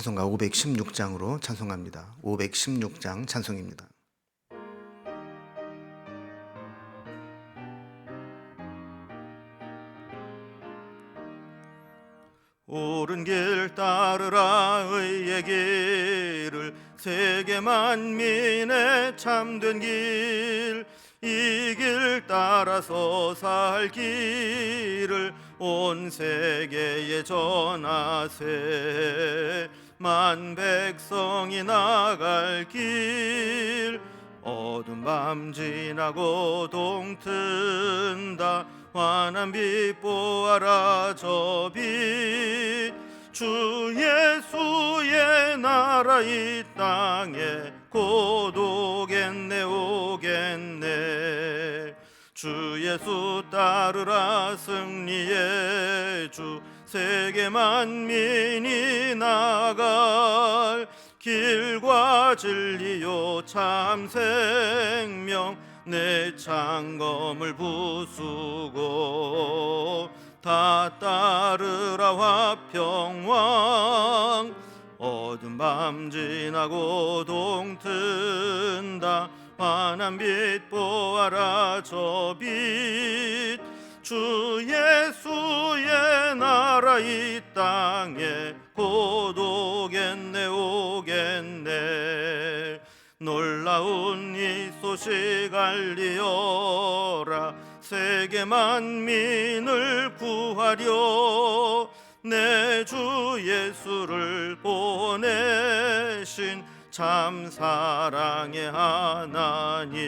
찬송가 516장으로 찬송합니다. 516장 찬송입니다. 옳은 길 따르라 의의 길을, 세계 만민의 참된 길, 이 길 따라서 살 길을 온 세계에 전하세. 만 백성이 나갈 길, 어두운 밤 지나고 동튼다. 환한 빛 보아라 저 빛, 주 예수의 나라 이 땅에 곧 오겠네 오겠네. 주 예수 따르라 승리의 주, 세계 만민이 나갈 길과 진리요 참 생명, 내 창검을 부수고 다 따르라 화평왕. 어두운 밤 지나고 동튼다. 환한 빛 보아라 저 빛, 주 예수의 나라 이 땅에 곧 오겠네 오겠네. 놀라운 이 소식 알리어라, 세계 만민을 구하려 내 주 예수를 보내신 참 사랑의 하나님.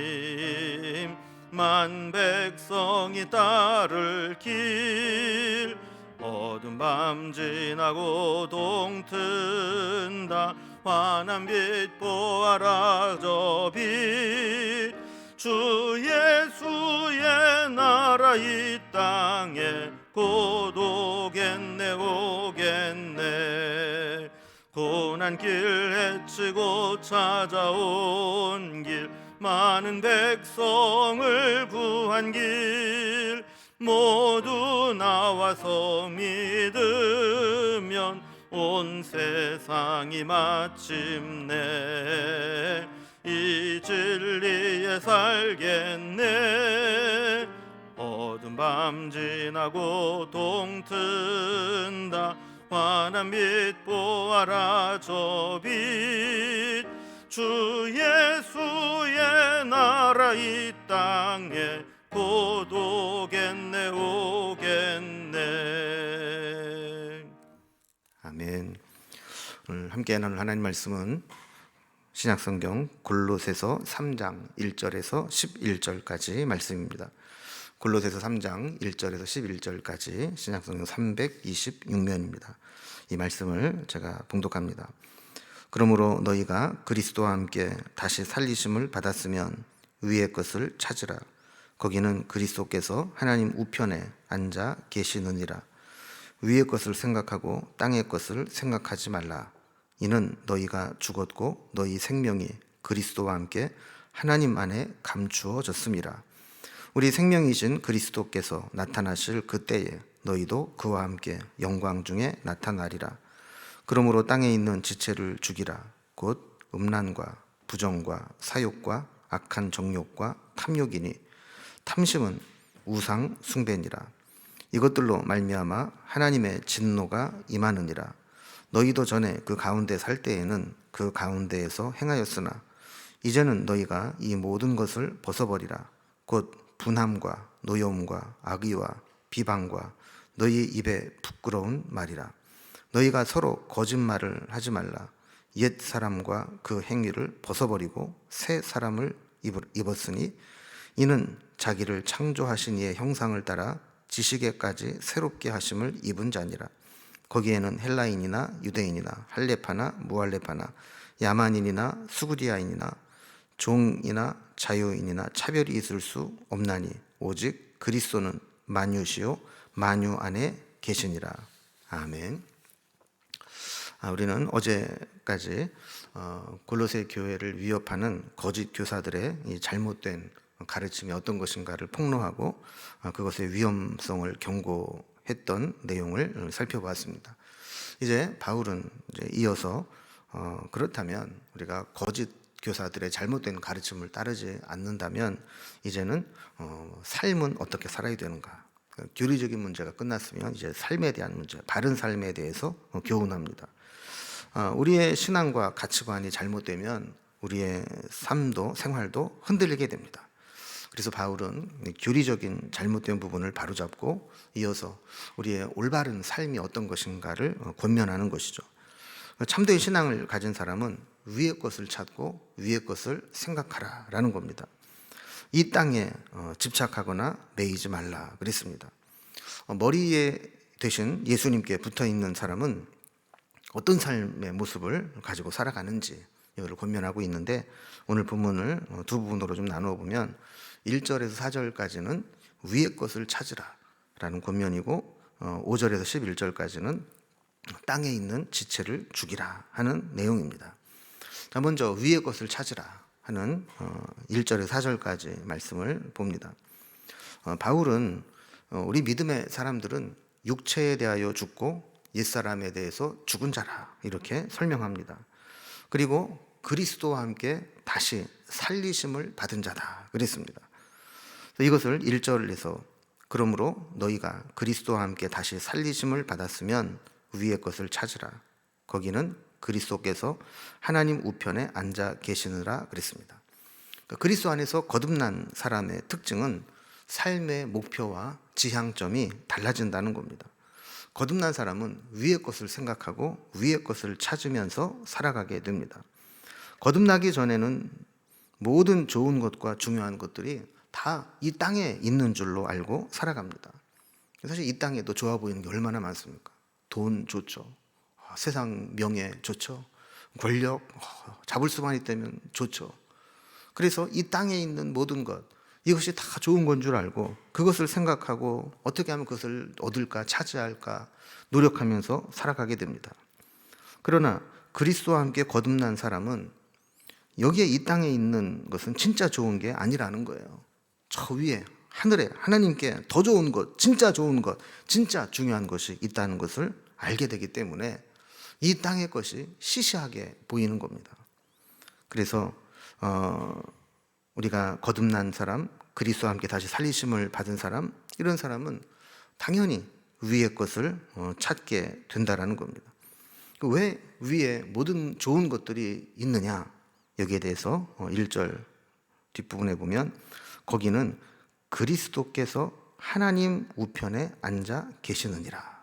만 백성이 따를 길, 어두운 밤 지나고 동튼다. 환한 빛 보아라 저 빛, 주 예수의 나라 이 땅에 곧 오겠네 오겠네. 고난 길 헤치고 찾아온 길, 많은 백성을 구한 길, 모두 나와서 믿으면 온 세상이 마침내 이 진리에 살겠네. 어두운 밤 지나고 동튼다. 환한 빛 보아라 저 빛, 주 예수의 나라 이 땅에 곧 오겠네 오겠네. 아멘. 오늘 함께 나눌 하나님 말씀은 신약성경 골로새서 3장 1절에서 11절까지 말씀입니다. 골로새서 3장 1절에서 11절까지 신약성경 326면입니다. 이 말씀을 제가 봉독합니다. 그러므로 너희가 그리스도와 함께 다시 살리심을 받았으면 위의 것을 찾으라. 거기는 그리스도께서 하나님 우편에 앉아 계시느니라. 위의 것을 생각하고 땅의 것을 생각하지 말라. 이는 너희가 죽었고 너희 생명이 그리스도와 함께 하나님 안에 감추어졌음이라. 우리 생명이신 그리스도께서 나타나실 그때에 너희도 그와 함께 영광 중에 나타나리라. 그러므로 땅에 있는 지체를 죽이라. 곧 음란과 부정과 사욕과 악한 정욕과 탐욕이니, 탐심은 우상 숭배니라. 이것들로 말미암아 하나님의 진노가 임하느니라. 너희도 전에 그 가운데 살 때에는 그 가운데에서 행하였으나 이제는 너희가 이 모든 것을 벗어버리라. 곧 분함과 노여움과 악의와 비방과 너희 입에 부끄러운 말이라. 너희가 서로 거짓말을 하지 말라. 옛 사람과 그 행위를 벗어버리고 새 사람을 입었으니 이는 자기를 창조하신 이의 형상을 따라 지식에까지 새롭게 하심을 입은 자니라. 거기에는 헬라인이나 유대인이나 할레파나 무할레파나 야만인이나 수구디아인이나 종이나 자유인이나 차별이 있을 수 없나니 오직 그리스도는 만유시요 만유 안에 계시니라. 아멘. 우리는 어제까지 골로새 교회를 위협하는 거짓 교사들의 이 잘못된 가르침이 어떤 것인가를 폭로하고 그것의 위험성을 경고했던 내용을 살펴보았습니다. 이제 바울은 이제 이어서 그렇다면 우리가 거짓 교사들의 잘못된 가르침을 따르지 않는다면 이제는 삶은 어떻게 살아야 되는가? 교리적인 문제가 끝났으면 이제 삶에 대한 문제, 바른 삶에 대해서 교훈합니다. 우리의 신앙과 가치관이 잘못되면 우리의 삶도 생활도 흔들리게 됩니다. 그래서 바울은 교리적인 잘못된 부분을 바로잡고 이어서 우리의 올바른 삶이 어떤 것인가를 권면하는 것이죠. 참된 신앙을 가진 사람은 위의 것을 찾고 위의 것을 생각하라라는 겁니다. 이 땅에 집착하거나 매이지 말라 그랬습니다. 머리에 대신 예수님께 붙어 있는 사람은 어떤 삶의 모습을 가지고 살아가는지 이걸 권면하고 있는데, 오늘 본문을 두 부분으로 좀 나누어 보면 1절에서 4절까지는 위의 것을 찾으라 라는 권면이고, 5절에서 11절까지는 땅에 있는 지체를 죽이라 하는 내용입니다. 자, 먼저 위의 것을 찾으라 하는 1절에서 4절까지 말씀을 봅니다. 바울은 우리 믿음의 사람들은 육체에 대하여 죽고 옛사람에 대해서 죽은 자라 이렇게 설명합니다. 그리고 그리스도와 함께 다시 살리심을 받은 자다 그랬습니다. 이것을 1절에서 그러므로 너희가 그리스도와 함께 다시 살리심을 받았으면 위의 것을 찾으라. 거기는 그리스도께서 하나님 우편에 앉아 계시느라 그랬습니다. 그리스도 안에서 거듭난 사람의 특징은 삶의 목표와 지향점이 달라진다는 겁니다. 거듭난 사람은 위의 것을 생각하고 위의 것을 찾으면서 살아가게 됩니다. 거듭나기 전에는 모든 좋은 것과 중요한 것들이 다 이 땅에 있는 줄로 알고 살아갑니다. 사실 이 땅에도 좋아 보이는 게 얼마나 많습니까? 돈 좋죠. 세상 명예 좋죠. 권력 잡을 수만 있다면 좋죠. 그래서 이 땅에 있는 모든 것, 이것이 다 좋은 건 줄 알고 그것을 생각하고 어떻게 하면 그것을 얻을까 차지할까 노력하면서 살아가게 됩니다. 그러나 그리스도와 함께 거듭난 사람은 여기에 이 땅에 있는 것은 진짜 좋은 게 아니라는 거예요. 저 위에 하늘에 하나님께 더 좋은 것, 진짜 좋은 것, 진짜 중요한 것이 있다는 것을 알게 되기 때문에 이 땅의 것이 시시하게 보이는 겁니다. 그래서 우리가 거듭난 사람, 그리스도와 함께 다시 살리심을 받은 사람, 이런 사람은 당연히 위의 것을 찾게 된다라는 겁니다. 왜 위에 모든 좋은 것들이 있느냐? 여기에 대해서 1절 뒷부분에 보면 거기는 그리스도께서 하나님 우편에 앉아 계시느니라.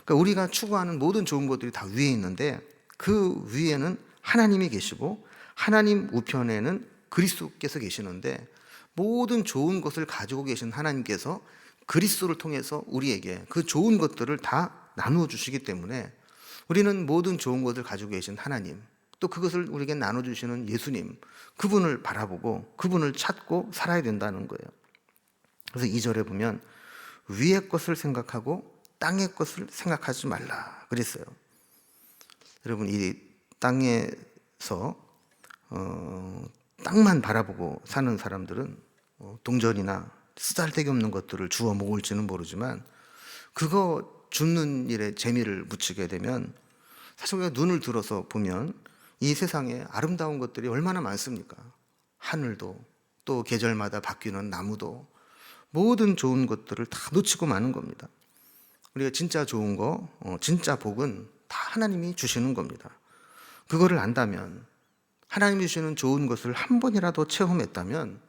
그러니까 우리가 추구하는 모든 좋은 것들이 다 위에 있는데 그 위에는 하나님이 계시고 하나님 우편에는 그리스도께서 계시는데, 모든 좋은 것을 가지고 계신 하나님께서 그리스도를 통해서 우리에게 그 좋은 것들을 다 나누어 주시기 때문에 우리는 모든 좋은 것을 가지고 계신 하나님, 또 그것을 우리에게 나눠주시는 예수님, 그분을 바라보고 그분을 찾고 살아야 된다는 거예요. 그래서 2절에 보면 위의 것을 생각하고 땅의 것을 생각하지 말라 그랬어요. 여러분, 이 땅에서 땅만 바라보고 사는 사람들은 동전이나 쓰잘데기 없는 것들을 주워 먹을지는 모르지만 그거 줍는 일에 재미를 붙이게 되면 사실 우리가 눈을 들어서 보면 이 세상에 아름다운 것들이 얼마나 많습니까? 하늘도, 또 계절마다 바뀌는 나무도, 모든 좋은 것들을 다 놓치고 마는 겁니다. 우리가 진짜 좋은 거, 진짜 복은 다 하나님이 주시는 겁니다. 그거를 안다면, 하나님이 주시는 좋은 것을 한 번이라도 체험했다면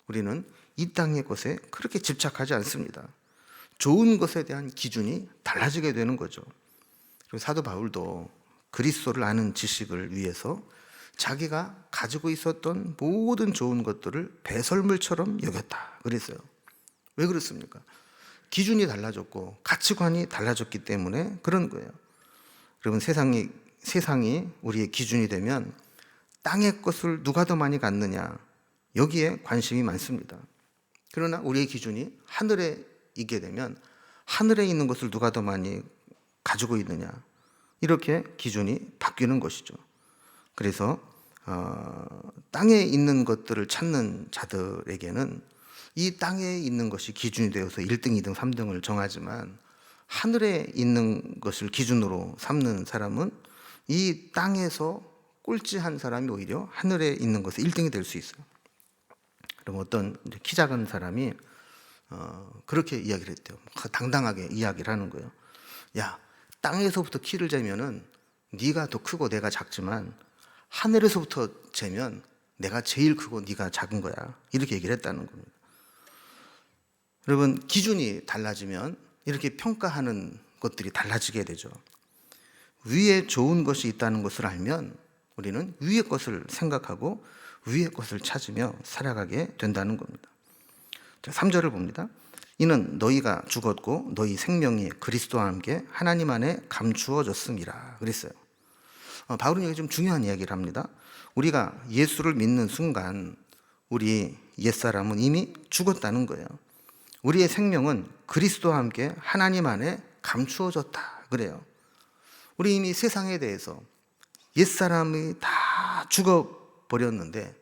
우리는 이 땅의 것에 그렇게 집착하지 않습니다. 좋은 것에 대한 기준이 달라지게 되는 거죠. 그리고 사도 바울도 그리스도를 아는 지식을 위해서 자기가 가지고 있었던 모든 좋은 것들을 배설물처럼 여겼다 그랬어요. 왜 그렇습니까? 기준이 달라졌고 가치관이 달라졌기 때문에 그런 거예요. 여러분, 세상이 우리의 기준이 되면 땅의 것을 누가 더 많이 갖느냐, 여기에 관심이 많습니다. 그러나 우리의 기준이 하늘에 있게 되면 하늘에 있는 것을 누가 더 많이 가지고 있느냐, 이렇게 기준이 바뀌는 것이죠. 그래서 땅에 있는 것들을 찾는 자들에게는 이 땅에 있는 것이 기준이 되어서 1등, 2등, 3등을 정하지만 하늘에 있는 것을 기준으로 삼는 사람은 이 땅에서 꼴찌한 사람이 오히려 하늘에 있는 것에 1등이 될 수 있어요. 그럼 어떤 키 작은 사람이 그렇게 이야기를 했대요. 당당하게 이야기를 하는 거예요. 야, 땅에서부터 키를 재면은 네가 더 크고 내가 작지만 하늘에서부터 재면 내가 제일 크고 네가 작은 거야. 이렇게 얘기를 했다는 겁니다. 여러분, 기준이 달라지면 이렇게 평가하는 것들이 달라지게 되죠. 위에 좋은 것이 있다는 것을 알면 우리는 위의 것을 생각하고 위의 것을 찾으며 살아가게 된다는 겁니다. 3절을 봅니다. 이는 너희가 죽었고 너희 생명이 그리스도와 함께 하나님 안에 감추어졌음이라 그랬어요. 바울은 여기 좀 중요한 이야기를 합니다. 우리가 예수를 믿는 순간 우리 옛사람은 이미 죽었다는 거예요. 우리의 생명은 그리스도와 함께 하나님 안에 감추어졌다 그래요. 우리 이미 세상에 대해서 옛사람이 다 죽어버렸는데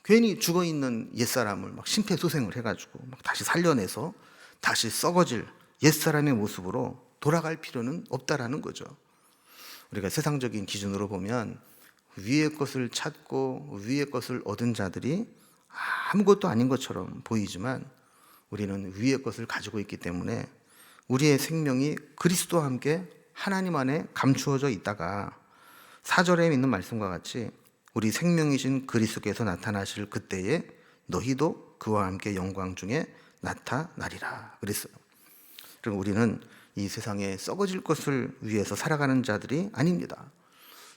괜히 죽어있는 옛사람을 막 심폐소생을 해가지고 막 다시 살려내서 다시 썩어질 옛사람의 모습으로 돌아갈 필요는 없다라는 거죠. 우리가 세상적인 기준으로 보면 위의 것을 찾고 위의 것을 얻은 자들이 아무것도 아닌 것처럼 보이지만 우리는 위의 것을 가지고 있기 때문에 우리의 생명이 그리스도와 함께 하나님 안에 감추어져 있다가 4절에 있는 말씀과 같이 우리 생명이신 그리스도께서 나타나실 그때에 너희도 그와 함께 영광 중에 나타나리라 그랬어요. 그럼 우리는 이 세상에 썩어질 것을 위해서 살아가는 자들이 아닙니다.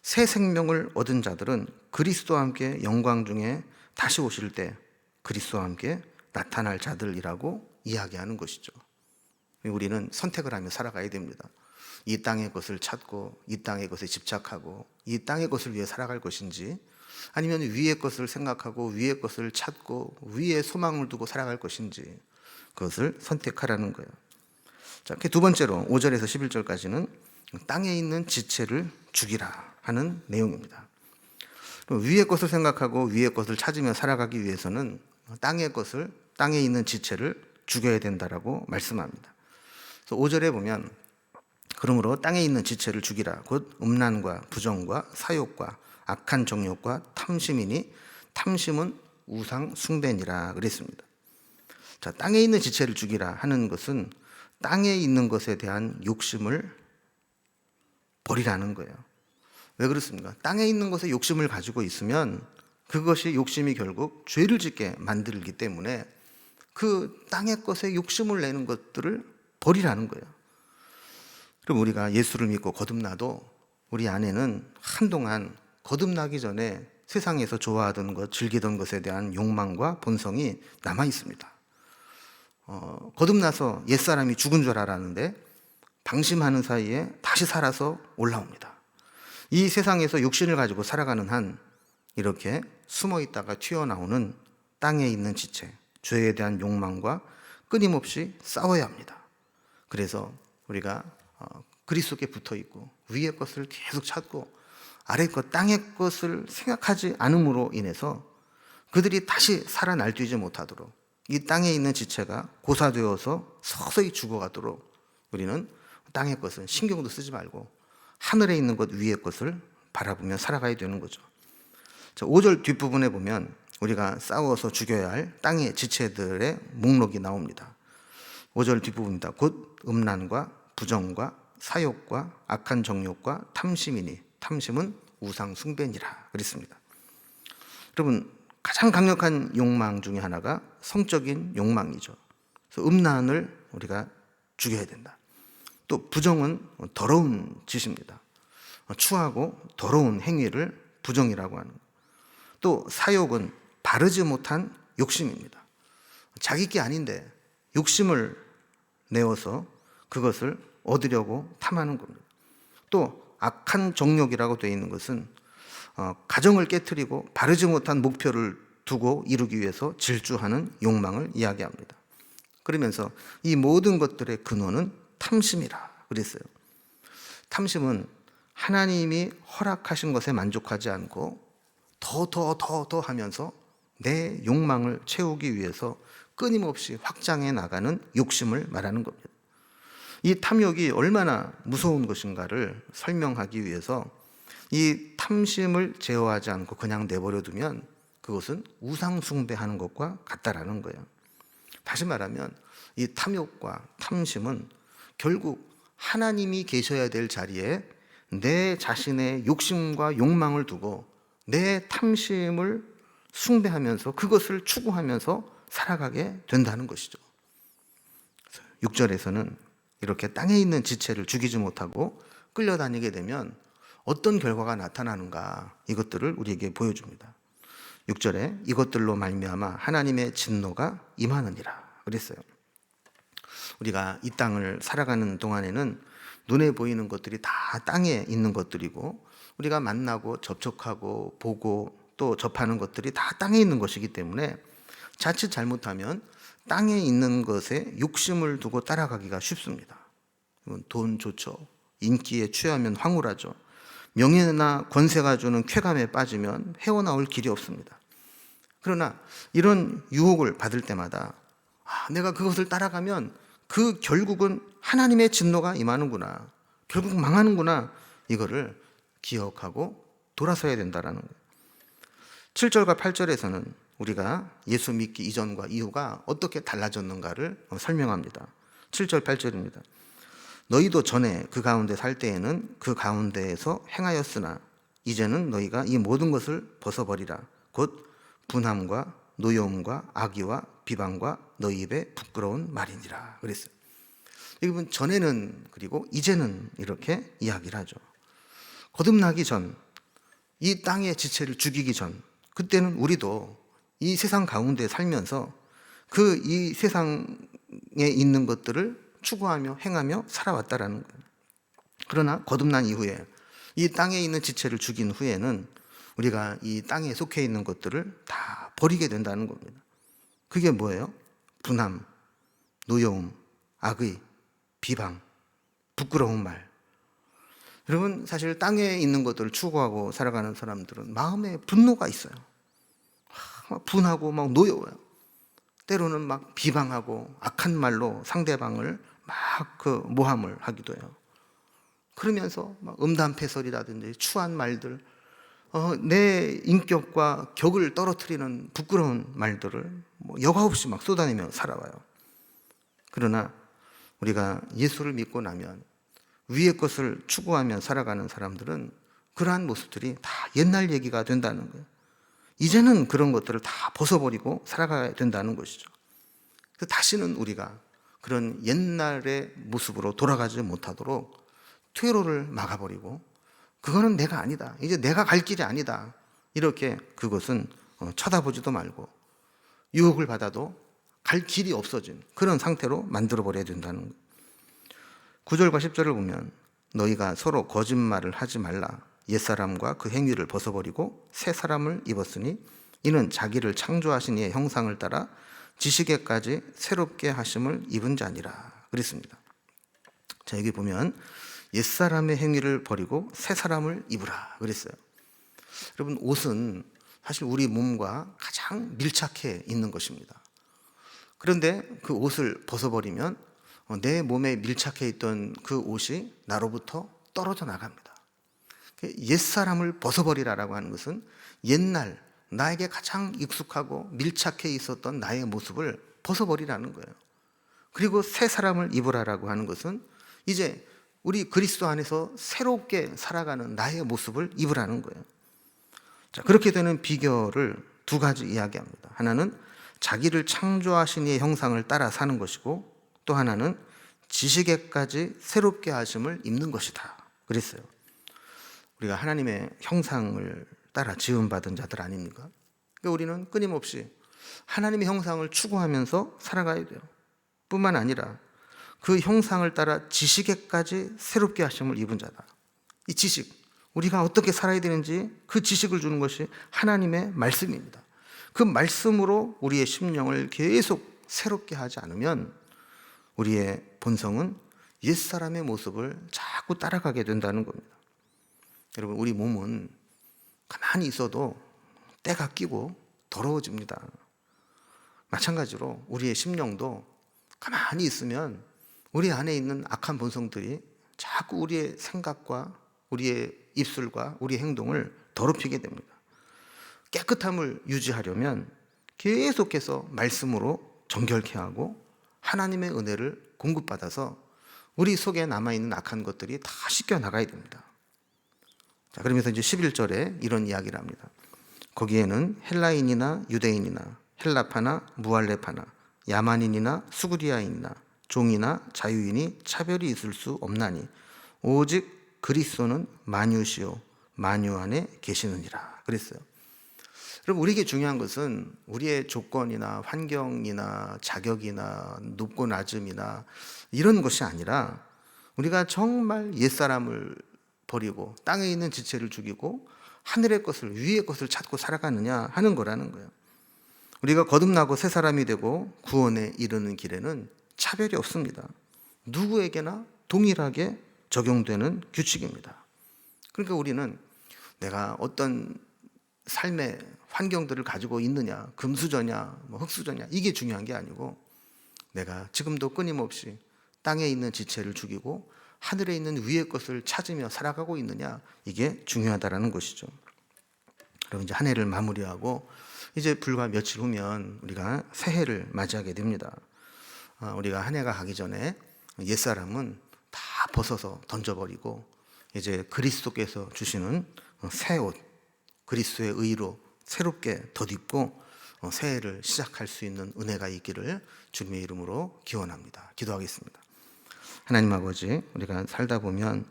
새 생명을 얻은 자들은 그리스도와 함께 영광 중에 다시 오실 때 그리스도와 함께 나타날 자들이라고 이야기하는 것이죠. 우리는 선택을 하며 살아가야 됩니다. 이 땅의 것을 찾고 이 땅의 것에 집착하고 이 땅의 것을 위해 살아갈 것인지 아니면 위의 것을 생각하고 위의 것을 찾고 위에 소망을 두고 살아갈 것인지 그것을 선택하라는 거예요. 자, 두 번째로 5절에서 11절까지는 땅에 있는 지체를 죽이라 하는 내용입니다. 위의 것을 생각하고 위의 것을 찾으며 살아가기 위해서는 땅에 있는 지체를 죽여야 된다라고 말씀합니다. 그래서 5절에 보면 그러므로 땅에 있는 지체를 죽이라 곧 음란과 부정과 사욕과 악한 정욕과 탐심이니 탐심은 우상 숭배니라 그랬습니다. 자, 땅에 있는 지체를 죽이라 하는 것은 땅에 있는 것에 대한 욕심을 버리라는 거예요. 왜 그렇습니까? 땅에 있는 것에 욕심을 가지고 있으면 그것이 욕심이 결국 죄를 짓게 만들기 때문에 그 땅의 것에 욕심을 내는 것들을 버리라는 거예요. 그럼 우리가 예수를 믿고 거듭나도 우리 안에는 한동안 거듭나기 전에 세상에서 좋아하던 것, 즐기던 것에 대한 욕망과 본성이 남아 있습니다. 거듭나서 옛사람이 죽은 줄 알았는데 방심하는 사이에 다시 살아서 올라옵니다. 이 세상에서 육신을 가지고 살아가는 한 이렇게 숨어 있다가 튀어나오는 땅에 있는 지체, 죄에 대한 욕망과 끊임없이 싸워야 합니다. 그래서 우리가 그리스도께 붙어 있고 위의 것을 계속 찾고 아래 것, 땅의 것을 생각하지 않음으로 인해서 그들이 다시 살아 날뛰지 못하도록 이 땅에 있는 지체가 고사되어서 서서히 죽어가도록 우리는 땅의 것은 신경도 쓰지 말고 하늘에 있는 것 위의 것을 바라보며 살아가야 되는 거죠. 5절 뒷부분에 보면 우리가 싸워서 죽여야 할 땅의 지체들의 목록이 나옵니다. 5절 뒷부분입니다. 곧 음란과 부정과 사욕과 악한 정욕과 탐심이니 탐심은 우상 숭배니라 그랬습니다. 여러분, 가장 강력한 욕망 중에 하나가 성적인 욕망이죠. 그래서 음란을 우리가 죽여야 된다. 또 부정은 더러운 짓입니다. 추하고 더러운 행위를 부정이라고 하는 거예요. 또 사욕은 바르지 못한 욕심입니다. 자기 게 아닌데 욕심을 내어서 그것을 얻으려고 탐하는 겁니다. 또 악한 정욕이라고 되어 있는 것은 가정을 깨트리고 바르지 못한 목표를 두고 이루기 위해서 질주하는 욕망을 이야기합니다. 그러면서 이 모든 것들의 근원은 탐심이라 그랬어요. 탐심은 하나님이 허락하신 것에 만족하지 않고 더 하면서 내 욕망을 채우기 위해서 끊임없이 확장해 나가는 욕심을 말하는 겁니다. 이 탐욕이 얼마나 무서운 것인가를 설명하기 위해서 이 탐심을 제어하지 않고 그냥 내버려 두면 그것은 우상 숭배하는 것과 같다라는 거예요. 다시 말하면 이 탐욕과 탐심은 결국 하나님이 계셔야 될 자리에 내 자신의 욕심과 욕망을 두고 내 탐심을 숭배하면서 그것을 추구하면서 살아가게 된다는 것이죠. 6절에서는 이렇게 땅에 있는 지체를 죽이지 못하고 끌려다니게 되면 어떤 결과가 나타나는가, 이것들을 우리에게 보여줍니다. 6절에 이것들로 말미암아 하나님의 진노가 임하느니라 그랬어요. 우리가 이 땅을 살아가는 동안에는 눈에 보이는 것들이 다 땅에 있는 것들이고, 우리가 만나고 접촉하고 보고 또 접하는 것들이 다 땅에 있는 것이기 때문에 자칫 잘못하면 땅에 있는 것에 욕심을 두고 따라가기가 쉽습니다. 돈 좋죠. 인기에 취하면 황홀하죠. 명예나 권세가 주는 쾌감에 빠지면 헤어나올 길이 없습니다. 그러나 이런 유혹을 받을 때마다 내가 그것을 따라가면 그 결국은 하나님의 진노가 임하는구나, 결국 망하는구나, 이거를 기억하고 돌아서야 된다라는 거예요. 7절과 8절에서는 우리가 예수 믿기 이전과 이후가 어떻게 달라졌는가를 설명합니다. 7절 8절입니다. 너희도 전에 그 가운데 살 때에는 그 가운데에서 행하였으나 이제는 너희가 이 모든 것을 벗어버리라. 곧 분함과 노여움과 악의와 비방과 너희 입에 부끄러운 말이니라 그랬어요. 여러분, 전에는 그리고 이제는 이렇게 이야기를 하죠. 거듭나기 전, 이 땅의 지체를 죽이기 전, 그때는 우리도 이 세상 가운데 살면서 그 이 세상에 있는 것들을 추구하며 행하며 살아왔다라는 거예요. 그러나 거듭난 이후에 이 땅에 있는 지체를 죽인 후에는 우리가 이 땅에 속해 있는 것들을 다 버리게 된다는 겁니다. 그게 뭐예요? 분함, 노여움, 악의, 비방, 부끄러운 말. 여러분, 사실 땅에 있는 것들을 추구하고 살아가는 사람들은 마음에 분노가 있어요. 막 분하고 막 노여워요. 때로는 막 비방하고 악한 말로 상대방을 막 그 모함을 하기도 해요. 그러면서 막 음담패설이라든지 추한 말들, 내 인격과 격을 떨어뜨리는 부끄러운 말들을 여과 없이 막 쏟아내며 살아와요. 그러나 우리가 예수를 믿고 나면 위의 것을 추구하며 살아가는 사람들은 그러한 모습들이 다 옛날 얘기가 된다는 거예요. 이제는 그런 것들을 다 벗어버리고 살아가야 된다는 것이죠. 다시는 우리가 그런 옛날의 모습으로 돌아가지 못하도록 퇴로를 막아버리고, 그거는 내가 아니다, 이제 내가 갈 길이 아니다, 이렇게 그것은 쳐다보지도 말고 유혹을 받아도 갈 길이 없어진 그런 상태로 만들어버려야 된다는 거예요. 9절과 10절을 보면 너희가 서로 거짓말을 하지 말라. 옛사람과 그 행위를 벗어버리고 새 사람을 입었으니 이는 자기를 창조하신 이의 형상을 따라 지식에까지 새롭게 하심을 입은 자니라 그랬습니다. 자, 여기 보면 옛사람의 행위를 버리고 새 사람을 입으라 그랬어요. 여러분, 옷은 사실 우리 몸과 가장 밀착해 있는 것입니다. 그런데 그 옷을 벗어버리면 내 몸에 밀착해 있던 그 옷이 나로부터 떨어져 나갑니다. 옛사람을 벗어버리라라고 하는 것은 옛날 나에게 가장 익숙하고 밀착해 있었던 나의 모습을 벗어버리라는 거예요. 그리고 새 사람을 입으라라고 하는 것은 이제 우리 그리스도 안에서 새롭게 살아가는 나의 모습을 입으라는 거예요. 자, 그렇게 되는 비결을 두 가지 이야기합니다. 하나는 자기를 창조하신 이의 형상을 따라 사는 것이고, 또 하나는 지식에까지 새롭게 하심을 입는 것이다 그랬어요. 우리가 하나님의 형상을 따라 지음받은 자들 아닙니까? 그러니까 우리는 끊임없이 하나님의 형상을 추구하면서 살아가야 돼요. 뿐만 아니라 그 형상을 따라 지식에까지 새롭게 하심을 입은 자다. 이 지식, 우리가 어떻게 살아야 되는지 그 지식을 주는 것이 하나님의 말씀입니다. 그 말씀으로 우리의 심령을 계속 새롭게 하지 않으면 우리의 본성은 옛사람의 모습을 자꾸 따라가게 된다는 겁니다. 여러분, 우리 몸은 가만히 있어도 때가 끼고 더러워집니다. 마찬가지로 우리의 심령도 가만히 있으면 우리 안에 있는 악한 본성들이 자꾸 우리의 생각과 우리의 입술과 우리의 행동을 더럽히게 됩니다. 깨끗함을 유지하려면 계속해서 말씀으로 정결케 하고 하나님의 은혜를 공급받아서 우리 속에 남아있는 악한 것들이 다 씻겨 나가야 됩니다. 자, 그러면서 이제 11절에 이런 이야기를 합니다. 거기에는 헬라인이나 유대인이나 헬라파나 무할레파나 야만인이나 수구리아인이나 종이나 자유인이 차별이 있을 수 없나니 오직 그리스도는 만유시요 만유 안에 계시느니라 그랬어요. 여러분, 우리에게 중요한 것은 우리의 조건이나 환경이나 자격이나 높고 낮음이나 이런 것이 아니라 우리가 정말 옛사람을 버리고 땅에 있는 지체를 죽이고 하늘의 것을, 위의 것을 찾고 살아가느냐 하는 거라는 거예요. 우리가 거듭나고 새 사람이 되고 구원에 이르는 길에는 차별이 없습니다. 누구에게나 동일하게 적용되는 규칙입니다. 그러니까 우리는 내가 어떤 삶의 환경들을 가지고 있느냐, 금수저냐, 흙수저냐, 이게 중요한 게 아니고 내가 지금도 끊임없이 땅에 있는 지체를 죽이고 하늘에 있는 위의 것을 찾으며 살아가고 있느냐, 이게 중요하다라는 것이죠. 그럼 이제 한 해를 마무리하고 이제 불과 며칠 후면 우리가 새해를 맞이하게 됩니다. 우리가 한 해가 가기 전에 옛사람은 다 벗어서 던져버리고 이제 그리스도께서 주시는 새 옷, 그리스도의 의로 새롭게 덧입고 새해를 시작할 수 있는 은혜가 있기를 주님의 이름으로 기원합니다. 기도하겠습니다. 하나님 아버지, 우리가 살다 보면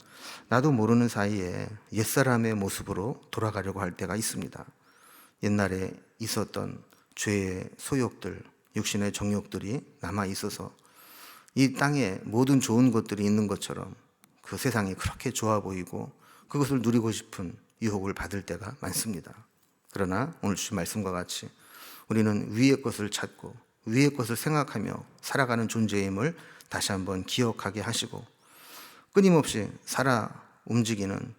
나도 모르는 사이에 옛사람의 모습으로 돌아가려고 할 때가 있습니다. 옛날에 있었던 죄의 소욕들, 육신의 정욕들이 남아 있어서 이 땅에 모든 좋은 것들이 있는 것처럼 그 세상이 그렇게 좋아 보이고 그것을 누리고 싶은 유혹을 받을 때가 많습니다. 그러나 오늘 주신 말씀과 같이 우리는 위의 것을 찾고 위의 것을 생각하며 살아가는 존재임을 다시 한번 기억하게 하시고 끊임없이 살아 움직이는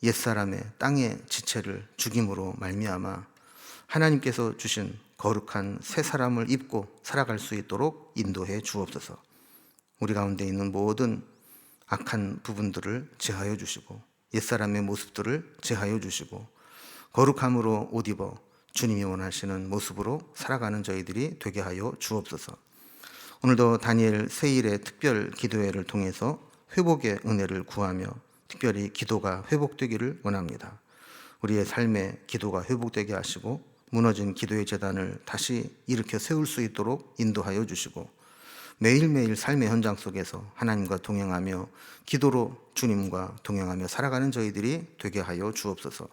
옛사람의 땅의 지체를 죽임으로 말미암아 하나님께서 주신 거룩한 새 사람을 입고 살아갈 수 있도록 인도해 주옵소서. 우리 가운데 있는 모든 악한 부분들을 제하여 주시고 옛사람의 모습들을 제하여 주시고 거룩함으로 옷 입어 주님이 원하시는 모습으로 살아가는 저희들이 되게 하여 주옵소서. 오늘도 다니엘 세일의 특별 기도회를 통해서 회복의 은혜를 구하며 특별히 기도가 회복되기를 원합니다. 우리의 삶에 기도가 회복되게 하시고 무너진 기도의 재단을 다시 일으켜 세울 수 있도록 인도하여 주시고 매일매일 삶의 현장 속에서 하나님과 동행하며 기도로 주님과 동행하며 살아가는 저희들이 되게 하여 주옵소서.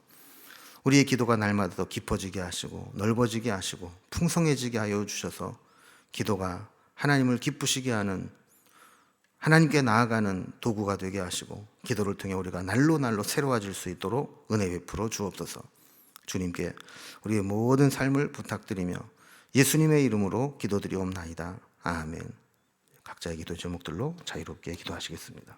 우리의 기도가 날마다 더 깊어지게 하시고 넓어지게 하시고 풍성해지게 하여 주셔서 기도가 하나님을 기쁘시게 하는, 하나님께 나아가는 도구가 되게 하시고 기도를 통해 우리가 날로 새로워질 수 있도록 은혜 베풀어 주옵소서. 주님께 우리의 모든 삶을 부탁드리며 예수님의 이름으로 기도드리옵나이다. 아멘. 각자의 기도 제목들로 자유롭게 기도하시겠습니다.